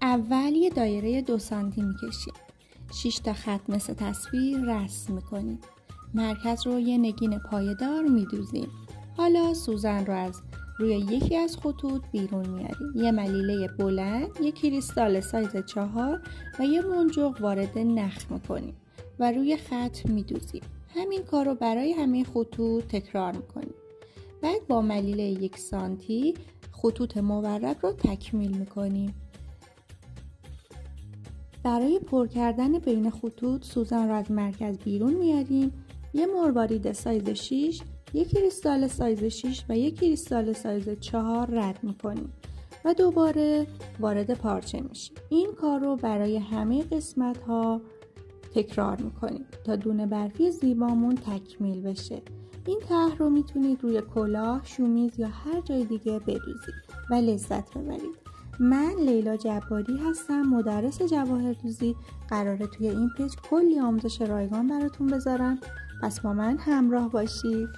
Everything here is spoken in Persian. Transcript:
اول یه دایره 2 سانتی میکشیم. 6 تا خط مثل تصویر رسم میکنیم. مرکز رو یه نگین پایدار میدوزیم. حالا سوزن رو از روی یکی از خطوط بیرون میاریم. یه ملیله بلند، یه کریستال سایز 4 و یه منجوق وارد نخ میکنیم و روی خط میدوزیم. همین کار رو برای همه خطوط تکرار میکنیم. بعد با ملیله 1 سانتی خطوط مورب رو تکمیل میکنیم. برای پر کردن بین خطوط سوزن رو از مرکز بیرون میاریم. یه مروارید سایز 6، یک کریستال سایز 6 و یک کریستال سایز 4 رد میکنیم و دوباره وارد پارچه میشیم. این کار رو برای همه قسمت ها تکرار میکنیم تا دونه برفی زیبامون تکمیل بشه. این طرح رو میتونید روی کلاه، شومیز یا هر جای دیگه بدوزید و لذت ببرید. من لیلا جباری هستم، مدرس جواهردوزی. قراره توی این پیج کلی آموزش رایگان براتون بذارم، پس با من همراه باشید.